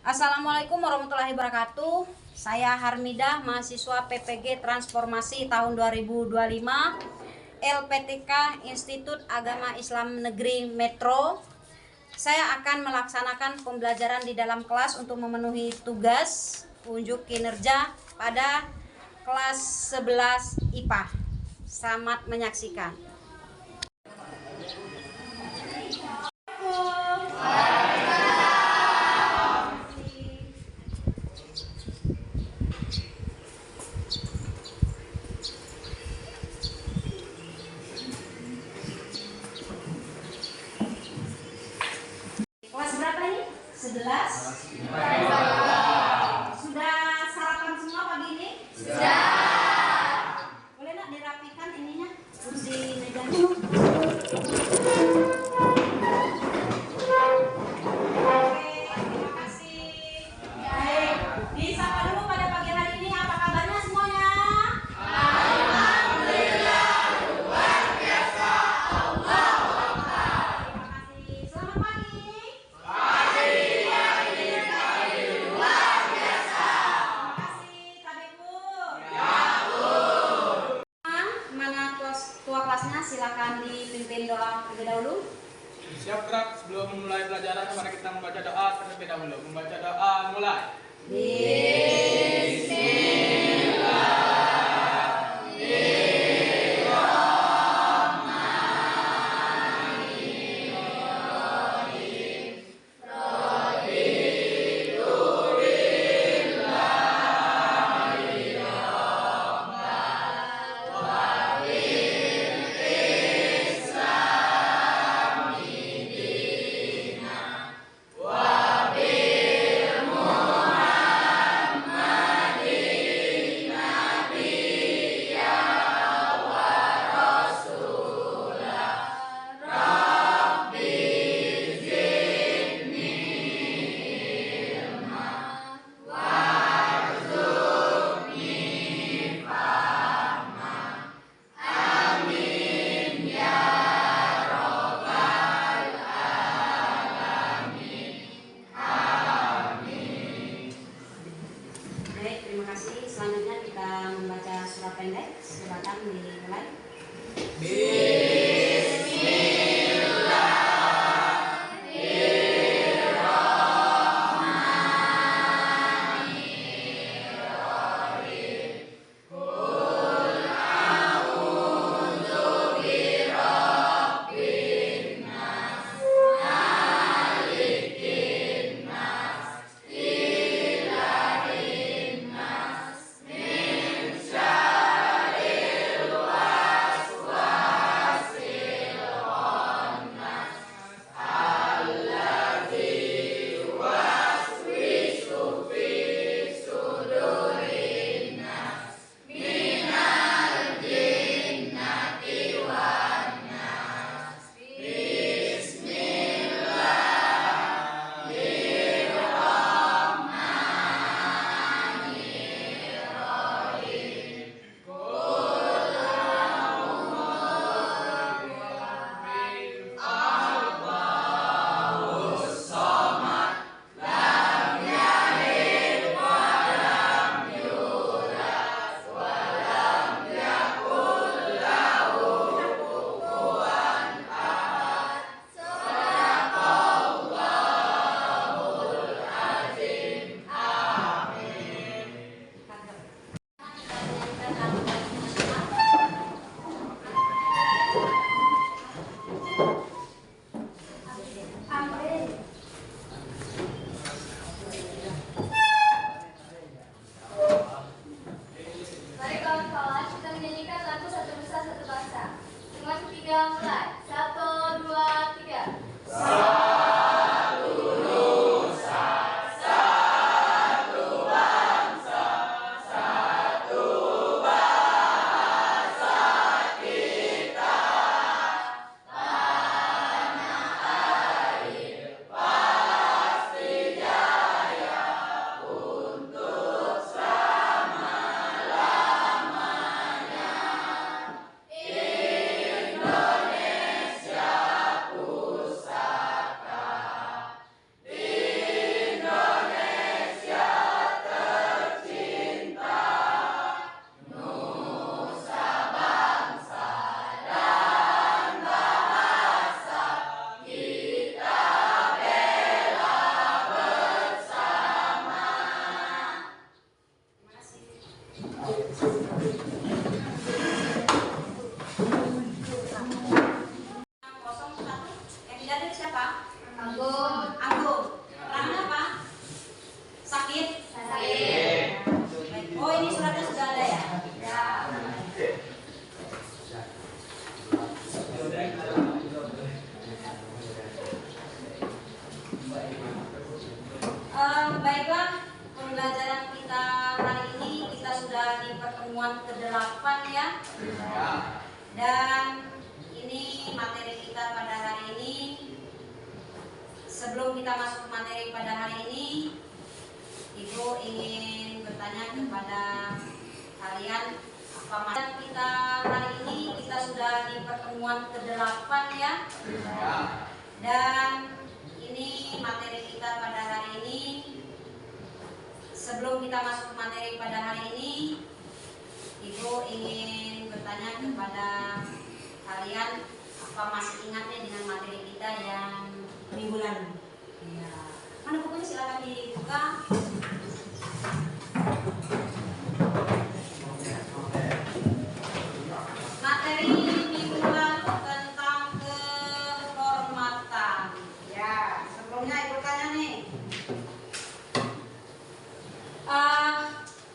Assalamualaikum warahmatullahi wabarakatuh. Saya Harmidah, mahasiswa PPG Transformasi tahun 2025, LPTK Institut Agama Islam Negeri Metro. Saya akan melaksanakan pembelajaran di dalam kelas untuk memenuhi tugas unjuk kinerja pada kelas 11 IPA. Selamat menyaksikan. Kelas berapa ini? 11? Sudah sarapan semua pagi ini? Sudah. Boleh nak dirapikan ininya? Kursi mejanya. Oke, terima kasih. Baik, disapa dulu pada pagi hari ini. Apa kabarnya semuanya? Alhamdulillah, luar biasa. Allahu Akbar. Terima kasih. Selamat pagi. Mana tua kelasnya, silakan dipimpin doa terlebih dahulu. Siap gerak. Sebelum memulai pelajaran, mari kita membaca doa terlebih dahulu. Membaca doa mulai. Baiklah, pembelajaran kita hari ini kita sudah di pertemuan ke-8 ya. Dan ini materi kita pada hari ini. Sebelum kita masuk materi pada hari ini, Ibu ingin bertanya kepada kalian, apa materi kita hari ini kita sudah di pertemuan ke-8 ya. Dan ini materi kita pada hari ini. Sebelum kita masuk materi pada hari ini, Ibu ingin bertanya kepada kalian, apa masih ingatnya dengan materi kita yang minggu lalu? Ya. Mana bukunya, silakan dibuka. Materi minggu lalu tentang kehormatan. Ya, sebelumnya Ibu tanya nih.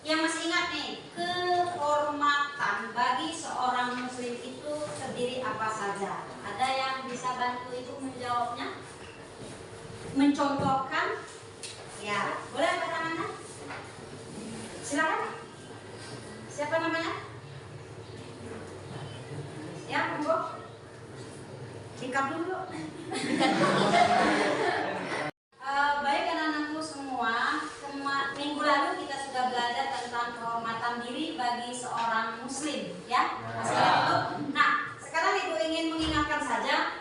Yang masih ingat nih, kehormatan bagi seorang muslim itu terdiri apa saja? Ada yang bisa bantu Ibu menjawabnya? Mencontohkan? Ya, boleh angkat tangannya? Silakan. Siapa namanya? Ya, monggo. Dikap dulu. Baik anak-anakku semua, minggu lalu kita sudah belajar tentang kehormatan diri bagi seorang muslim, ya. Masih ingat itu? Nah, sekarang Ibu ingin mengingatkan saja,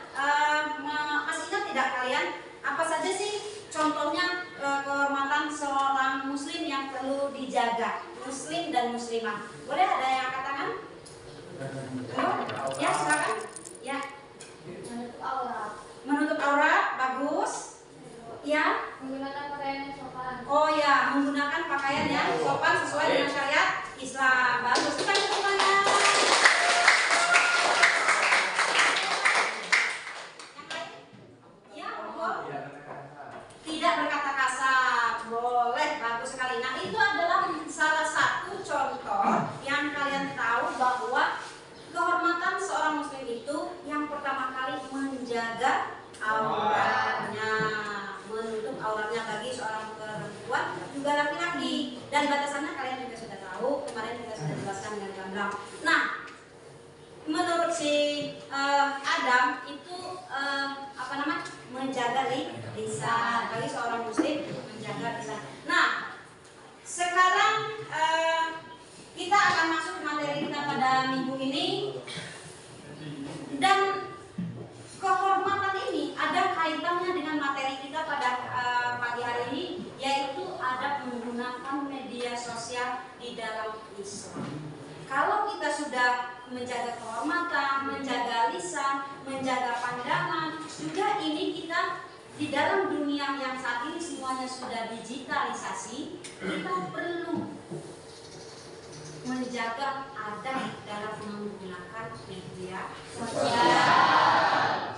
masih ingat tidak kalian apa saja sih contohnya kehormatan seorang muslim yang perlu dijaga, muslim dan muslimah? Boleh ada yang angkat tangan? Ya, silakan. Ya. Menutup aurat. Menutup aurat, bagus. Ya. Menggunakan pakaian yang sopan. Oh ya, menggunakan pakaian yang sopan sesuai dengan syariat Islam. Bagus. Kita semuanya. Yang lain? Ya, monggo. Tidak berkata kasar. Boleh, bagus sekali. Nah, itu adalah salah satu contoh yang kalian tahu bahwa kehormatan seorang muslim itu yang pertama kali menjaga auratnya, menutup auratnya bagi seorang perempuan juga laki-laki, dan batasannya kalian juga sudah tahu, kemarin kita sudah jelaskan dengan gamblang. Nah, menurut si Adam itu menjaga lisan, bagi seorang muslim menjaga lisan. Nah, sekarang kita akan masuk ke materi kita pada minggu ini, dan kehormatan ini ada kaitannya dengan materi kita pada pagi hari ini, yaitu adab menggunakan media sosial di dalam Islam. Kalau kita sudah menjaga kehormatan, menjaga lisan, menjaga pandangan, juga ini kita di dalam dunia yang saat ini semuanya sudah digitalisasi, kita perlu menjaga adab dalam menggunakan media sosial.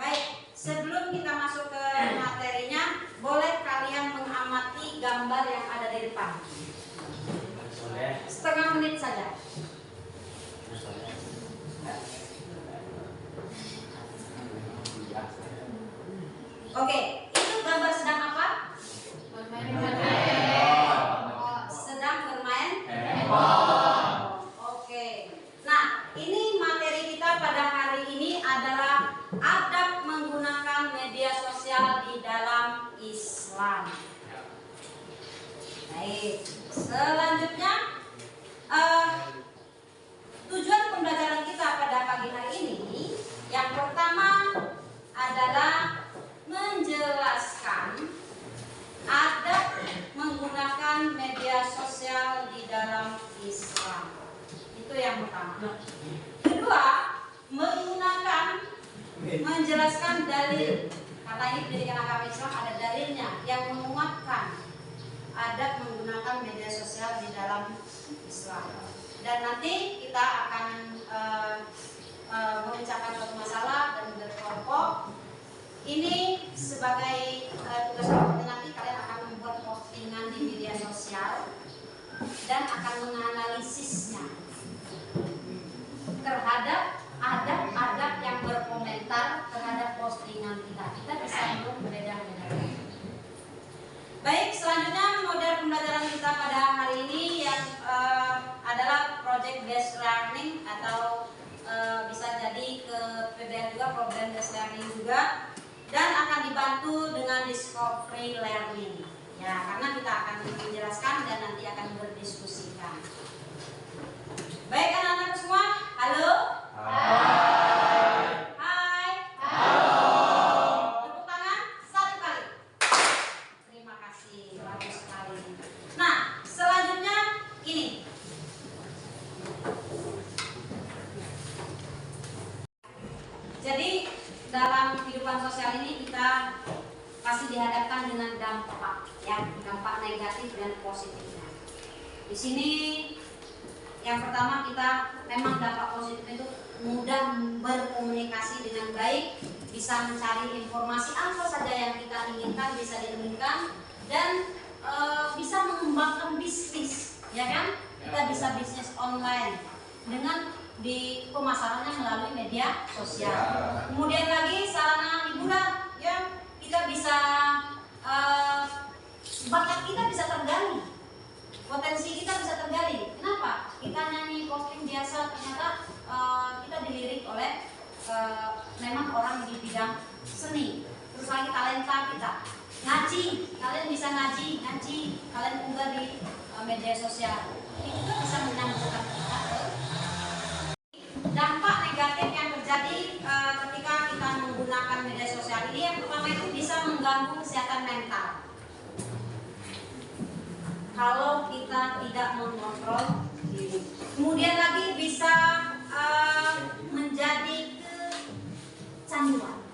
Baik, sebelum kita masuk ke materinya, boleh kalian mengamati gambar yang ada di depan. Setengah menit saja. Oke, itu gambar sedang apa? Sedang bermain handphone. Oke. Nah, ini materi kita pada hari ini adalah adab menggunakan media sosial di dalam Islam. Baik, selanjutnya tujuan pembelajaran kita pada pagi hari ini yang pertama adalah menjelaskan adab menggunakan media sosial di dalam Islam. Itu yang pertama. Kedua, menjelaskan dalil, karena ini pendidikan agama Islam ada dalilnya yang menguatkan adab menggunakan media sosial di dalam Islam. Dan nanti kita akan membicarakan suatu masalah dan berkelompok. Ini sebagai tugas kelompok, nanti kalian akan membuat postingan di media sosial dan akan menganalisisnya terhadap adab-adab yang berkomentar terhadap postingan kita. Kita bisa berbeda-beda. Baik, selanjutnya model pembelajaran kita pada hari ini yang adalah project based learning atau bisa jadi ke PBL juga, program based learning juga, dan akan dibantu dengan discovery learning. Ya, karena kita akan menjelaskan dan nanti akan berdiskusikan. Baik anak-anak semua, halo. Hai. Hai. Halo. Tepuk tangan satu kali. Terima kasih, bagus sekali. Nah, selanjutnya ini. Jadi dalam kehidupan sosial ini kita pasti dihadapkan dengan dampak, ya, dampak negatif dan positifnya. Di sini yang pertama kita memang dampak positif itu mudah berkomunikasi dengan baik, bisa mencari informasi apa saja yang kita inginkan bisa diinginkan, dan bisa mengembangkan bisnis, ya kan? Kita bisa bisnis online dengan di pemasarannya melalui media sosial. Kemudian lagi sarana hiburan, ya, kita bisa bakat kita bisa tergali, potensi kita bisa tergali. Kenapa? Kita nyanyi posting biasa, ternyata kita dilirik oleh memang orang di bidang seni. Terus lagi talenta kita, ngaji, kalian bisa ngaji, kalian unggah di media sosial. Itu juga bisa menyambungkan kita. Dampak negatif yang terjadi ketika kita menggunakan media sosial ini, yang pertama itu bisa mengganggu kesehatan mental. Kalau kita tidak mengontrol diri, kemudian lagi bisa menjadi kecanduan,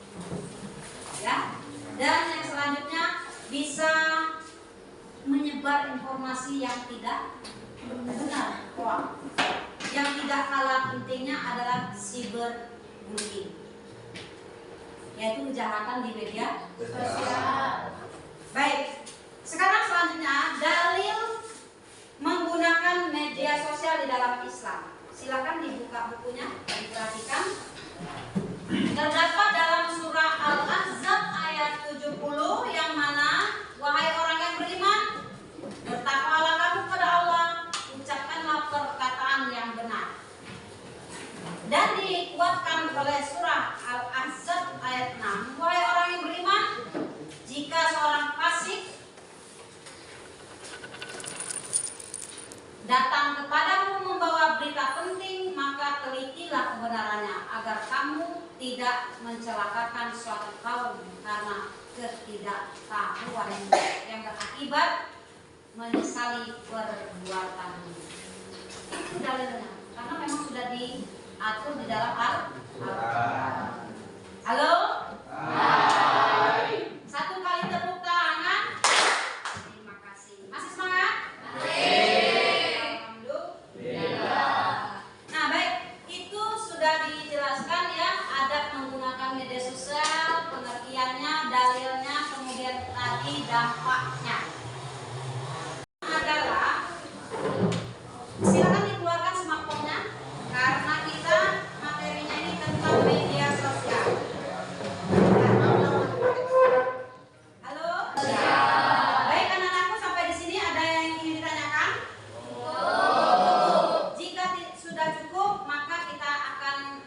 ya. Dan yang selanjutnya bisa menyebar informasi yang tidak benar, hoax. Yang tidak kalah pentingnya adalah cyberbullying, yaitu kejahatan di media sosial. Baik, sekarang selanjutnya dalil menggunakan media sosial di dalam Islam. Silakan dibuka bukunya, diperhatikan. Terdapat dalam surah Al-Ahzab ayat 70 yang mana, wahai orang yang beriman, bertakwalah kamu kepada Allah, ucapkanlah perkataan yang benar. Dan dikuatkan oleh surah Al-Ahzab ayat 6, wahai orang yang beriman, jika seorang fasik datang kepadamu membawa berita penting, maka telitilah kebenarannya agar kamu tidak mencelakakan suatu kaum karena ketidaktahuan yang berakibat menyesali perbuatanmu. Itu dalilnya, karena memang sudah diatur di dalam Al-Quran. Halo? Hai. Satu kali tepuk tangan. Terima kasih. Masih semangat? Alhamdulillah. Nah, baik, itu sudah dijelaskan ya, adab menggunakan media sosial, pengertiannya, dalilnya, kemudian tadi dampaknya. Adalah, silakan dikeluarkan smartphone-nya karena kita materinya ini tentang media sosial. Halo? Baik anak-anakku, sampai di sini ada yang ingin ditanyakan? Jika sudah cukup, maka kita akan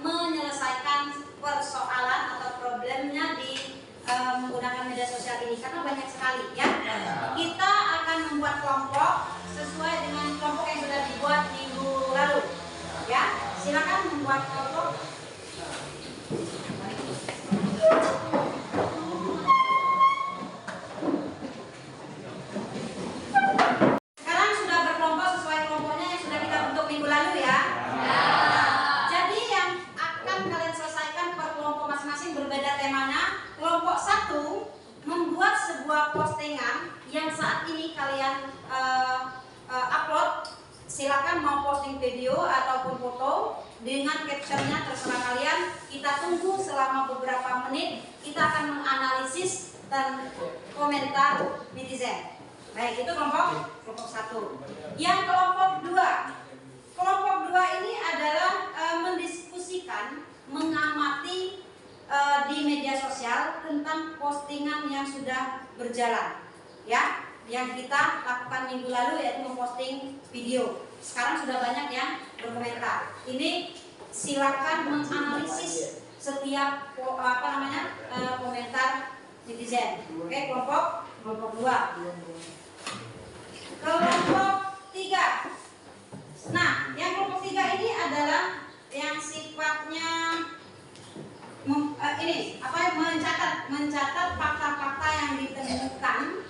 menyelesaikan persoalan atau problemnya di menggunakan media sosial ini, karena banyak sekali ya. Kita akan membuat kelompok sesuai dengan kelompok yang sudah dibuat minggu lalu ya. Silakan membuat kelompok. Sekarang sudah berkelompok sesuai kelompoknya yang sudah kita bentuk minggu lalu ya. Jadi yang akan kalian selesaikan per kelompok masing-masing berbeda temanya. Kelompok 1 membuat sebuah postingan yang saat ini kalian upload. Silakan mau posting video ataupun foto dengan captionnya, terserah kalian. Kita tunggu selama beberapa menit. Kita akan menganalisis dan komentar netizen. Baik, itu kelompok 1. Yang kelompok 2. Kelompok 2 ini adalah mendiskusikan, mengamati di media sosial tentang postingan yang sudah berjalan. ya yang kita lakukan minggu lalu, yaitu memposting video. Sekarang sudah banyak yang berkomentar. Ini silakan menganalisis setiap komentar netizen. Oke, kelompok 2. Kelompok 3. Nah, yang kelompok 3 ini adalah yang sifatnya mencatat fakta-fakta yang ditemukan,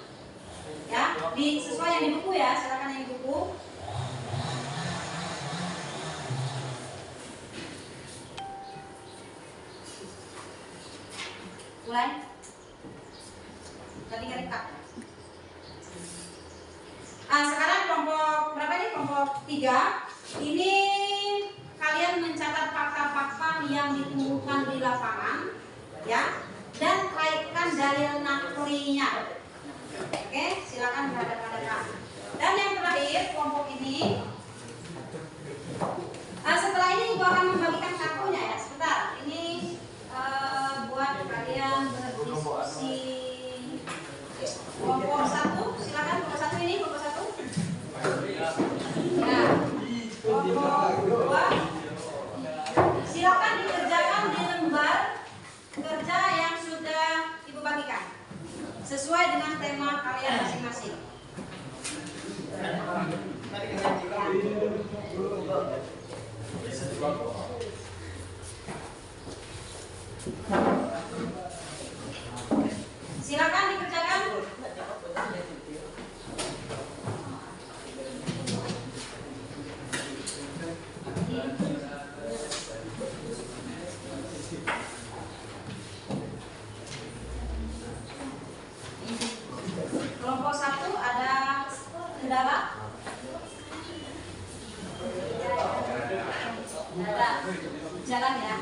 ya, sesuai yang di buku ya, silakan yang di buku. Mulai. Tadi ngerekap. Sekarang kelompok berapa ini? Kelompok 3. Ini kalian mencatat fakta-fakta yang ditemukan di lapangan, ya, dan kaitkan dalil naklinya. Oke, silakan berhadapan-hadapan. Dan yang terakhir kelompok ini. Setelah ini ibu akan membagikan kartunya ya. Sebentar, ini buat kalian berdiskusi. Kelompok 1, silakan kelompok 1 ini, kelompok 1. Nah, kelompok 2, silakan dikerjakan di lembar kerja yang sudah ibu bagikan sesuai dengan tema kalian masing-masing. Silakan dikerjakan. Kelompok 1 ada kendala? Ada. Jalan ya.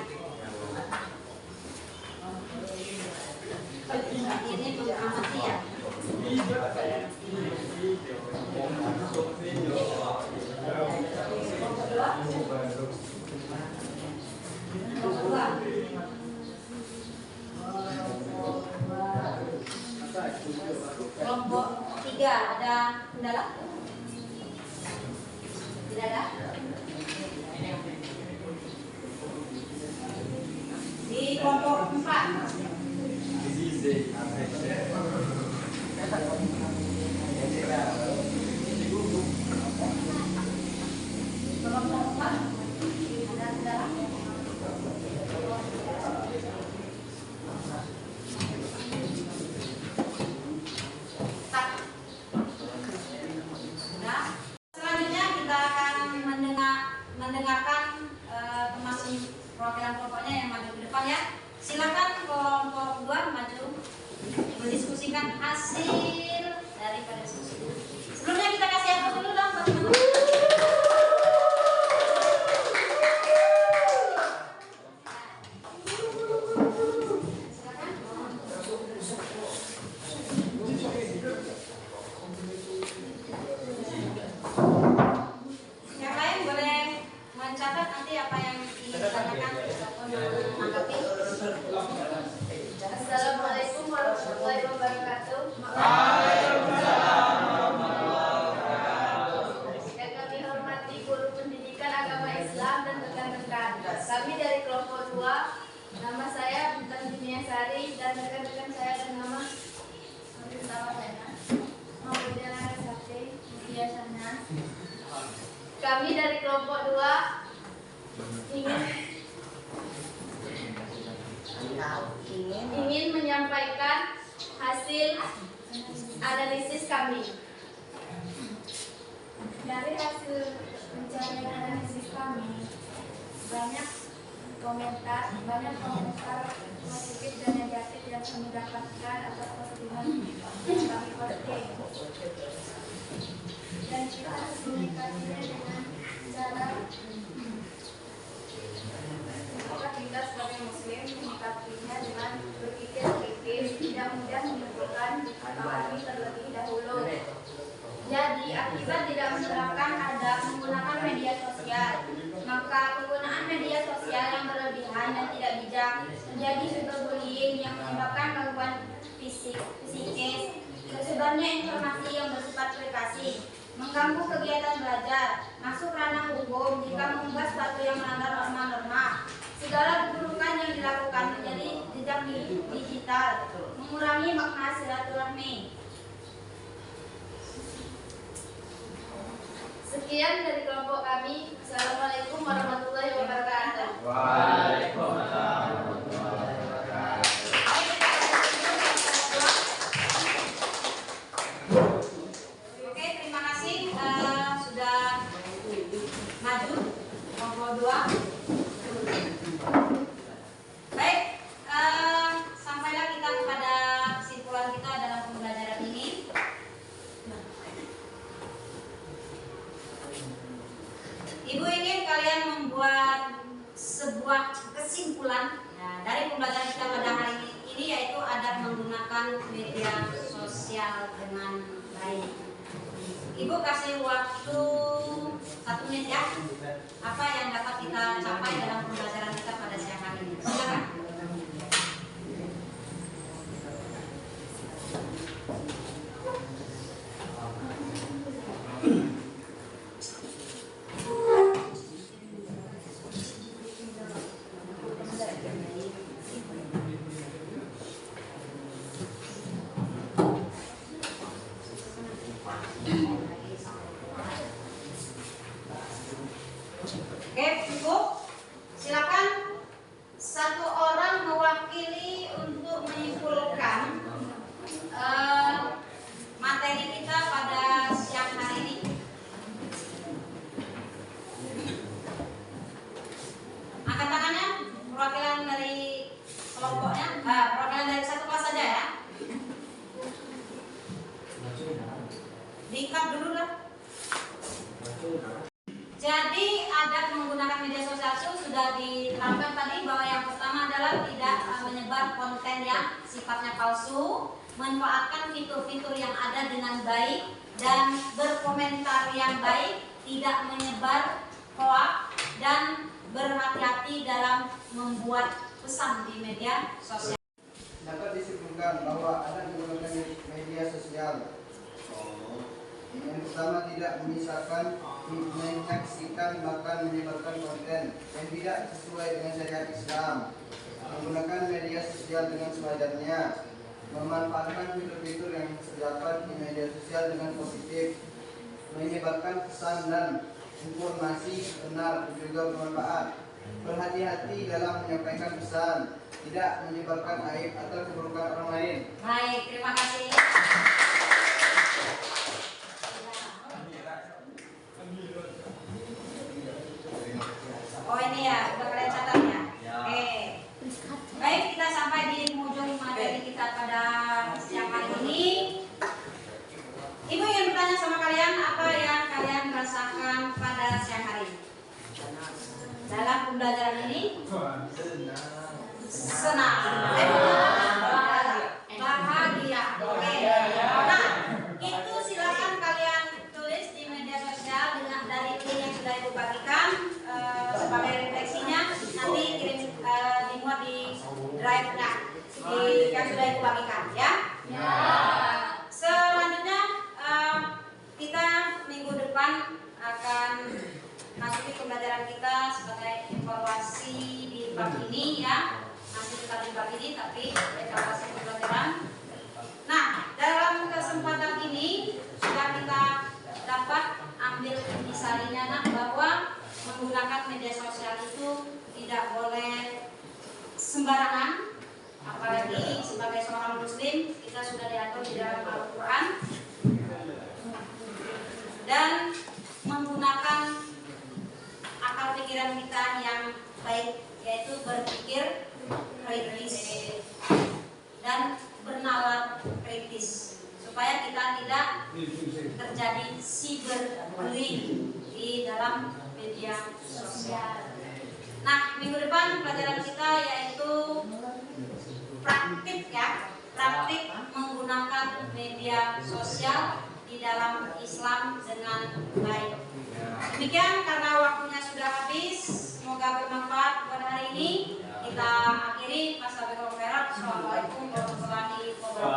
Ini mengamati ya. Kelompok 3 ada kendala? Tidak ada? Di kelompok 4. Kelompok 4 ada kendala? Selanjutnya kita akan mendengarkan masing perwakilan kelompoknya yang maju ke depan ya. Silakan kelompok 2 maju mendiskusikan hasil daripada diskusi. Sebelumnya kita kasih apa dulu dong buat teman-teman. Yang lain boleh mencatat nanti apa yang ditanyakan ataupun menanggapi. Assalamualaikum warahmatullahi wabarakatuh. Yang kami hormati guru pendidikan agama Islam dan rekan-rekan. Kami dari kelompok 2. Nama saya Bintan Dunia Sari dan rekan-rekan saya bernama Maudina Sakti Biasanya. Kami dari kelompok 2 ingin menyampaikan hasil analisis kami. Dari hasil pencarian analisis kami, banyak komentar positif dan negatif yang kami dapatkan atas postingan yang kami posting. Dan kita harus menyikapinya dengan cara kita sebagai muslim menyikapinya dengan berpikir kritis, tidak mudah menentukan pahami terlebih dahulu. Jadi akibat tidak menerapkan adab menggunakan media sosial, maka penggunaan media sosial yang berlebihan dan tidak bijak menjadi cyberbullying yang menyebabkan gangguan psikis, menyebarnya informasi yang bersifat privasi, mengganggu kegiatan belajar, masuk ranah hukum jika mengunggah sesuatu yang melanggar norma-norma. Segala keburukan yang dilakukan menjadi jejak digital, mengurangi makna silaturahmi. Sekian dari kelompok kami. Assalamualaikum warahmatullahi wabarakatuh. Waalaikumsalam warahmatullahi wabarakatuh. Oke, terima kasih sudah maju kelompok 2. Baik, sampailah kita kepada kesimpulan kita dalam pembelajaran ini. Ibu ingin kalian membuat sebuah kesimpulan dari pembelajaran kita pada hari ini, yaitu adab menggunakan media sosial dengan baik. Ibu kasih waktu 1 menit ya. Apa yang dapat kita capai dalam pembelajaran kita pada siang hari ini? Silakan. Oke, cukup. Silakan satu orang mewakili untuk menyimpulkan materi kita pada siang hari ini. Angkat tangannya, perwakilan dari kelompoknya, perwakilan dari satu kelas saja ya. Diikat dulu lah. Jadi adab menggunakan media sosial itu sudah diterangkan tadi, bahwa yang pertama adalah tidak menyebar konten yang sifatnya palsu, manfaatkan fitur-fitur yang ada dengan baik, dan berkomentar yang baik, tidak menyebar hoax, dan berhati-hati dalam membuat pesan di media sosial. Dapat disimpulkan bahwa adab menggunakan media sosial. Yang pertama, tidak menyisakan, menyaksikan, bahkan menyebarkan konten yang tidak sesuai dengan syariat Islam. Menggunakan media sosial dengan sewajarnya. Memanfaatkan fitur-fitur yang terdapat di media sosial dengan positif. Menyebarkan pesan dan informasi benar dan juga bermanfaat. Berhati-hati dalam menyampaikan pesan. Tidak menyebarkan aib atau keburukan orang lain. Baik, terima kasih. Oh ini ya, udah kalian catat ya? Oke. Baik, kita sampai di ujung materi kita pada siang hari ini. Ibu ingin bertanya sama kalian, apa yang kalian rasakan pada siang hari ini? Dalam pembelajaran ini? Senang. Bahagia. Oke. Nah, itu silakan kalian tulis di media sosial dengan dari link yang sudah ibu bagikan. Sebagai refleksinya nanti kirim dimuat di drive-nya yang sudah ibu bagikan ya. Selanjutnya kita minggu depan akan masuki pembelajaran kita sebagai evaluasi di bab ini ya. Nanti kita di bab ini tapi evaluasi pembelajaran. Nah, dalam kesempatan ini sudah kita dapat ambil intisarinya bahwa menggunakan media sosial itu tidak boleh sembarangan, apalagi sebagai seorang muslim kita sudah diatur di dalam Al-Quran, dan menggunakan akal pikiran kita yang baik, yaitu berpikir kritis dan bernalar kritis, supaya kita tidak terjadi cyberbullying di dalam media sosial. Nah, minggu depan pelajaran kita yaitu praktik ya, praktik menggunakan media sosial di dalam Islam dengan baik. Demikian, karena waktunya sudah habis, semoga bermanfaat buat hari ini. Kita akhiri. Assalamualaikum warahmatullahi wabarakatuh.